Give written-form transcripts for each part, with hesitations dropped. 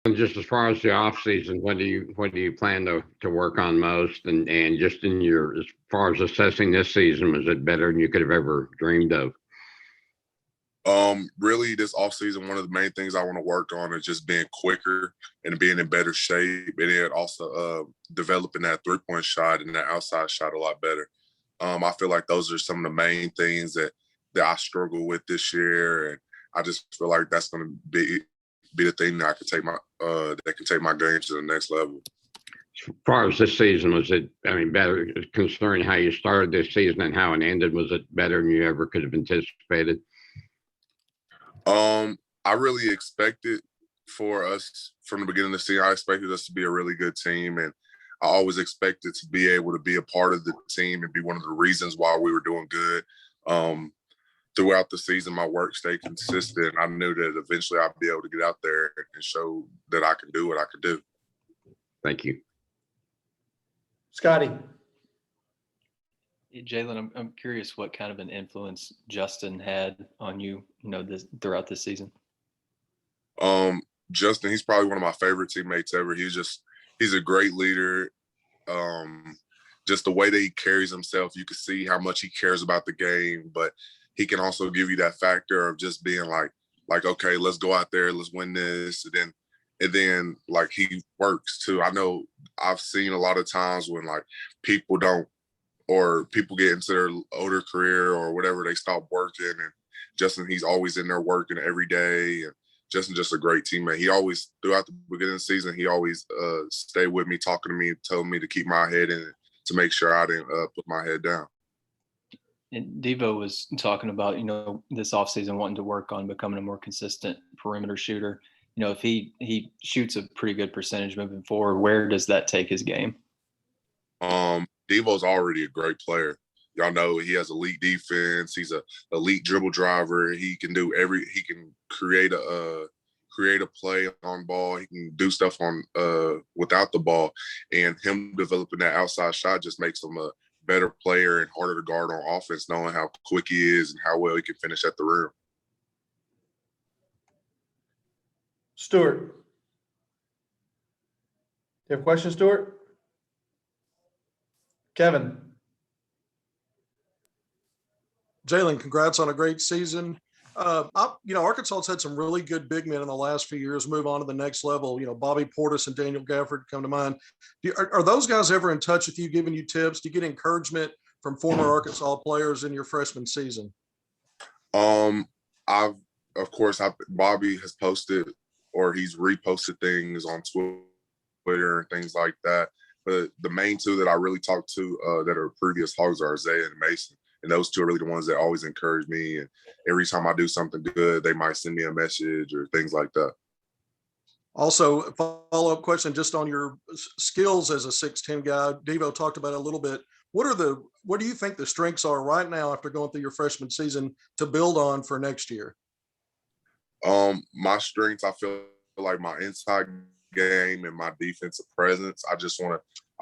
And just as far as the off season, what do you plan to work on most, and just in your as far as assessing this season, was it better than you could have ever dreamed of? Really, this offseason, one of the main things I want to work on is just being quicker and being in better shape, and then also developing that 3-point shot and that outside shot a lot better. I feel like those are some of the main things that I struggle with this year, and I just feel like that's going to be the thing that I can take my that can take my game to the next level. As far as this season, was it? I mean, better considering how you started this season and how it ended. Was it better than you ever could have anticipated? I really expected for us from the beginning of the season. I expected us to be a really good team, and I always expected to be able to be a part of the team and be one of the reasons why we were doing good. Um, Throughout the season, my work stayed consistent. I knew that eventually I'd be able to get out there and show that I can do what I could do. Thank you. Scotty. Jaylin, I'm curious what kind of an influence Justin had on you, throughout this season. Justin, he's probably one of my favorite teammates ever. He's a great leader. Just the way that he carries himself, you can see how much he cares about the game, but he can also give you that factor of just being like, okay, let's go out there, let's win this. And then like he works too. I know I've seen a lot of times when like people don't, or people get into their older career or whatever, they stop working. And Justin, he's always in there working every day. And Justin's just a great teammate. He always, throughout the beginning of the season, he always stayed with me, talking to me, telling me to keep my head in, to make sure I didn't put my head down. And Devo was talking about, this offseason wanting to work on becoming a more consistent perimeter shooter. If he shoots a pretty good percentage moving forward, where does that take his game? Devo's already a great player. Y'all know he has elite defense. He's a elite dribble driver. He can do he can create a play on ball. He can do stuff on without the ball. And him developing that outside shot just makes him a better player and harder to guard on offense, knowing how quick he is and how well he can finish at the rim. Stuart. You have questions, Stuart? Kevin. Jaylin, congrats on a great season. Arkansas's had some really good big men in the last few years move on to the next level. Bobby Portis and Daniel Gafford come to mind. Are those guys ever in touch with you, giving you tips? Do you get encouragement from former Arkansas players in your freshman season? Bobby has posted, or he's reposted things on Twitter and things like that. But the main two that I really talk to that are previous Hogs are Isaiah and Mason. And those two are really the ones that always encourage me. And every time I do something good, they might send me a message or things like that. Also, a follow-up question just on your skills as a 6'10" guy. Devo talked about it a little bit. What do you think the strengths are right now after going through your freshman season to build on for next year? My strengths, I feel like my inside game and my defensive presence. I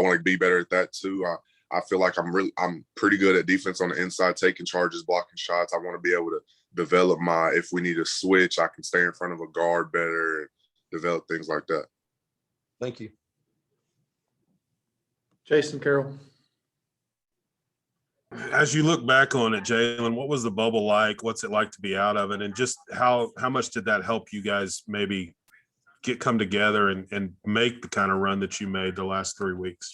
want to be better at that too. I feel like I'm pretty good at defense on the inside, taking charges, blocking shots. I want to be able to develop if we need a switch, I can stay in front of a guard better and develop things like that. Thank you. Jason Carroll. As you look back on it, Jaylin, what was the bubble like? What's it like to be out of it? And just how much did that help you guys maybe come together and make the kind of run that you made the last 3 weeks?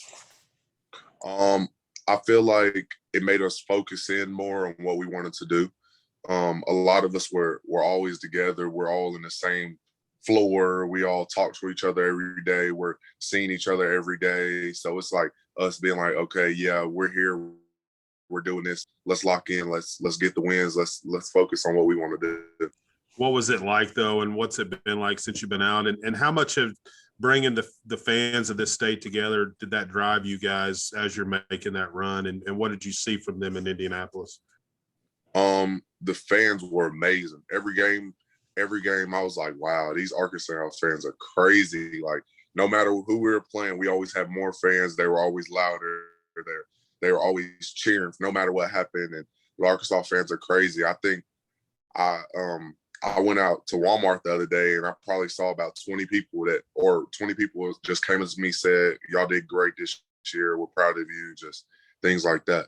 I feel like it made us focus in more on what we wanted to do. A lot of us were always together. We're all in the same floor. We all talk to each other every day. We're seeing each other every day. So it's like us being like, okay, yeah, we're here. We're doing this. Let's lock in. Let's get the wins. Let's focus on what we want to do. What was it like though, and what's it been like since you've been out? And how much of bringing the fans of this state together did that drive you guys as you're making that run? And what did you see from them in Indianapolis? The fans were amazing. Every game, I was like, wow, these Arkansas fans are crazy. Like, no matter who we were playing, we always had more fans. They were always louder. They were always cheering no matter what happened. And the Arkansas fans are crazy. I think I went out to Walmart the other day and I probably saw about 20 people just came to me, said, y'all did great this year. We're proud of you. Just things like that.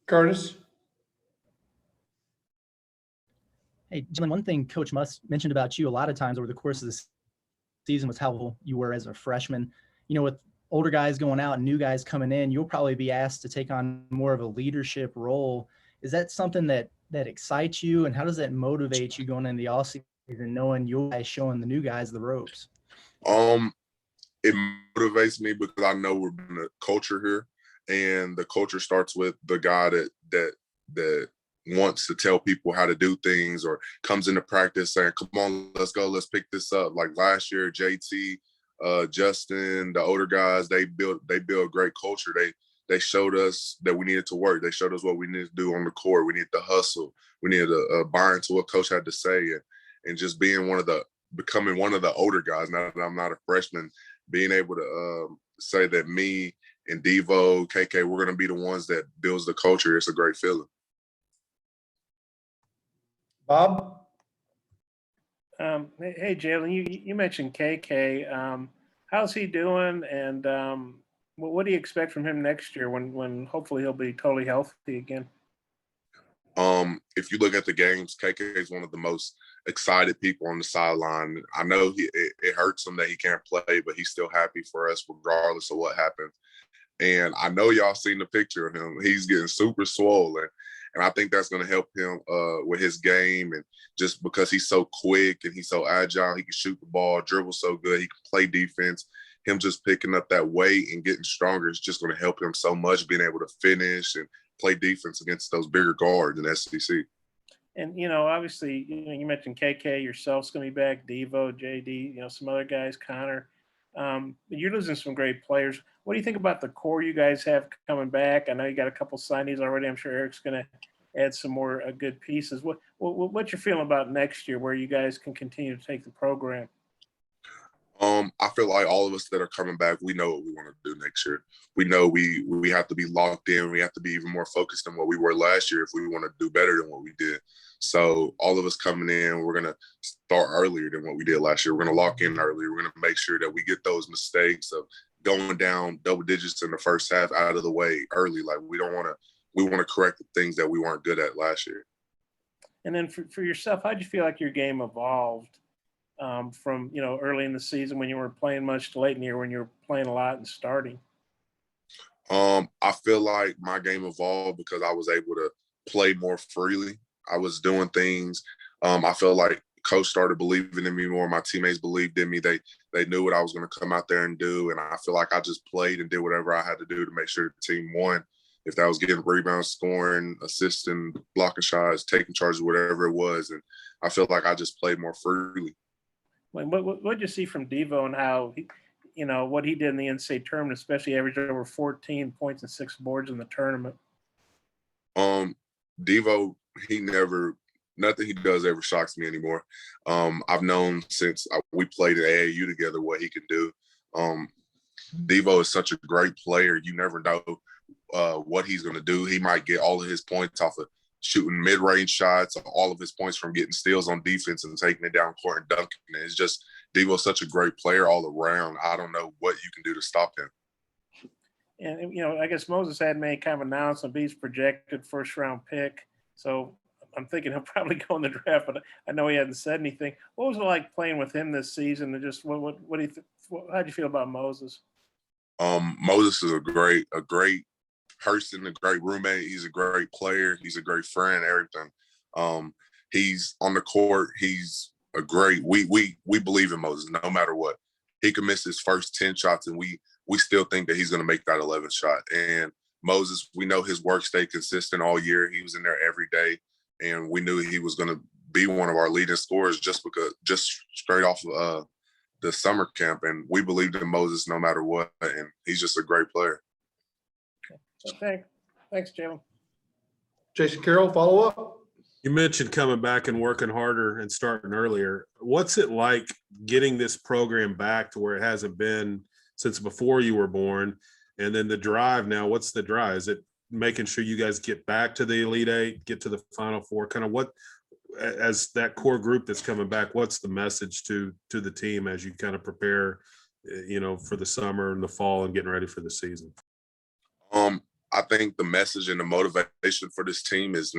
Curtis? Hey, Jaylin, one thing Coach Muss mentioned about you a lot of times over the course of the season was how you were as a freshman. You know, with older guys going out and new guys coming in, you'll probably be asked to take on more of a leadership role. Is that something that excites you, and how does that motivate you going into the offseason, knowing you guys showing the new guys the ropes? It motivates me because I know we're building a culture here, and the culture starts with the guy that wants to tell people how to do things, or comes into practice saying, come on, let's go, let's pick this up. Like last year, JT, Justin, the older guys, they build a great culture. They showed us that we needed to work. They showed us what we needed to do on the court. We needed to hustle. We needed to buy into what coach had to say, and just becoming one of the older guys. Now that I'm not a freshman, being able to say that me and Devo, KK, we're going to be the ones that builds the culture. It's a great feeling. Bob? Hey, Jaylin, you mentioned KK. How's he doing? And what do you expect from him next year when hopefully he'll be totally healthy again? If you look at the games, KK is one of the most excited people on the sideline. I know it hurts him that he can't play, but he's still happy for us regardless of what happens. And I know y'all seen the picture of him. He's getting super swollen. And I think that's going to help him with his game. And just because he's so quick and he's so agile, he can shoot the ball, dribble so good, he can play defense. Him just picking up that weight and getting stronger is just going to help him so much, being able to finish and play defense against those bigger guards in SEC. And, obviously, you mentioned KK, yourself's going to be back, Devo, JD, some other guys, Connor. You're losing some great players. What do you think about the core you guys have coming back? I know you got a couple signees already. I'm sure Eric's going to add some more good pieces. What's your feeling about next year, where you guys can continue to take the program? I feel like all of us that are coming back, we know what we want to do next year. We know we have to be locked in. We have to be even more focused than what we were last year if we want to do better than what we did. So all of us coming in, we're going to start earlier than what we did last year. We're going to lock in earlier. We're going to make sure that we get those mistakes of going down double digits in the first half out of the way early. Like we want to correct the things that we weren't good at last year. And then for yourself, how'd you feel like your game evolved from, early in the season when you were playing much to late in the year when you were playing a lot and starting? I feel like my game evolved because I was able to play more freely. I was doing things. I feel like coach started believing in me more. My teammates believed in me. They knew what I was going to come out there and do. And I feel like I just played and did whatever I had to do to make sure the team won. If that was getting rebounds, scoring, assisting, blocking shots, taking charges, whatever it was. And I feel like I just played more freely. What did you see from Devo and how what he did in the NCAA tournament, especially averaged over 14 points and 6 boards in the tournament? Devo, nothing he does ever shocks me anymore. I've known since we played at AAU together what he can do. Devo is such a great player. You never know what he's going to do. He might get all of his points off of shooting mid-range shots, all of his points from getting steals on defense and taking it down court and dunking it. It's just Devo's such a great player all around. I don't know what you can do to stop him. And, I guess Moses had made kind of announcement, but he's projected first-round pick. So I'm thinking he'll probably go in the draft, but I know he hasn't said anything. What was it like playing with him this season? And just what do you how'd you feel about Moses? Moses is a great person, a great roommate. He's a great player. He's a great friend, everything. He's on the court. He's a great, we believe in Moses no matter what. He could miss his first 10 shots and we still think that he's going to make that 11th shot. And Moses, we know his work stayed consistent all year. He was in there every day and we knew he was going to be one of our leading scorers just straight off of the summer camp. And we believed in Moses no matter what. And he's just a great player. Okay. Thanks, Jaylin. Jason Carroll, follow up. You mentioned coming back and working harder and starting earlier. What's it like getting this program back to where it hasn't been since before you were born? And then the drive now, what's the drive? Is it making sure you guys get back to the Elite Eight, get to the Final Four? Kind of what, as that core group that's coming back, what's the message to the team as you kind of prepare, for the summer and the fall and getting ready for the season? I think the message and the motivation for this team is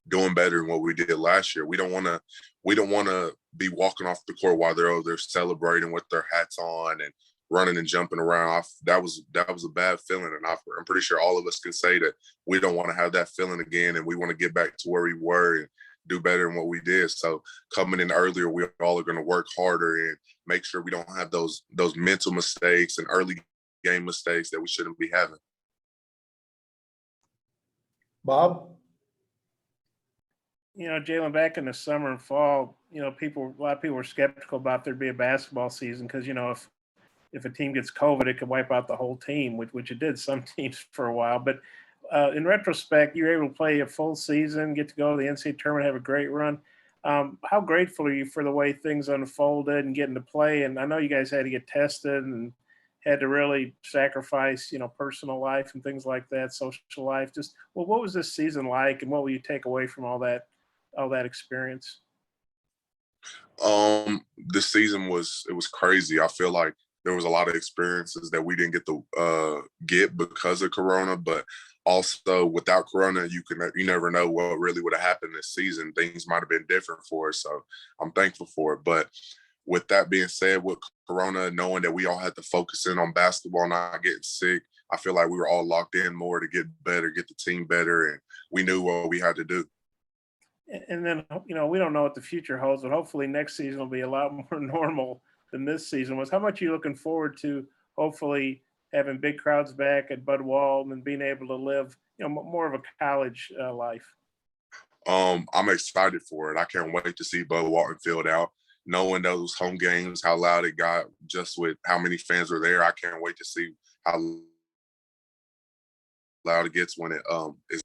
doing better than what we did last year. We don't want to be walking off the court while they're over there celebrating with their hats on and running and jumping around. That was a bad feeling, and I'm pretty sure all of us can say that we don't want to have that feeling again, and we want to get back to where we were and do better than what we did. So coming in earlier, we all are going to work harder and make sure we don't have those mental mistakes and early game mistakes that we shouldn't be having. Bob? Jaylin, back in the summer and fall, a lot of people were skeptical about there'd be a basketball season because, if a team gets COVID, it could wipe out the whole team, which it did some teams for a while. But in retrospect, you were able to play a full season, get to go to the NCAA tournament, have a great run. How grateful are you for the way things unfolded and getting to play? And I know you guys had to get tested and had to really sacrifice, personal life and things like that, social life. Just, what was this season like, and what will you take away from all that experience? This season was crazy. I feel like there was a lot of experiences that we didn't get to get because of Corona, but also without Corona, you never know what really would have happened this season. Things might have been different for us, so I'm thankful for it. But with that being said, with Corona, knowing that we all had to focus in on basketball, not getting sick, I feel like we were all locked in more to get better, get the team better, and we knew what we had to do. And then, we don't know what the future holds, but hopefully next season will be a lot more normal than this season was. How much are you looking forward to hopefully having big crowds back at Bud Walton and being able to live, more of a college life? I'm excited for it. I can't wait to see Bud Walton filled out. Knowing those home games, how loud it got, just with how many fans were there, I can't wait to see how loud it gets when it is.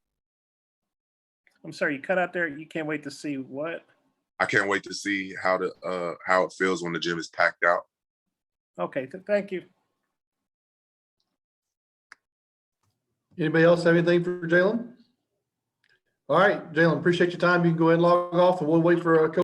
I'm sorry, you cut out there. You can't wait to see what? I can't wait to see how it feels when the gym is packed out. Okay, thank you. Anybody else have anything for Jaylin? All right, Jaylin, appreciate your time. You can go ahead and log off, and we'll wait for Coach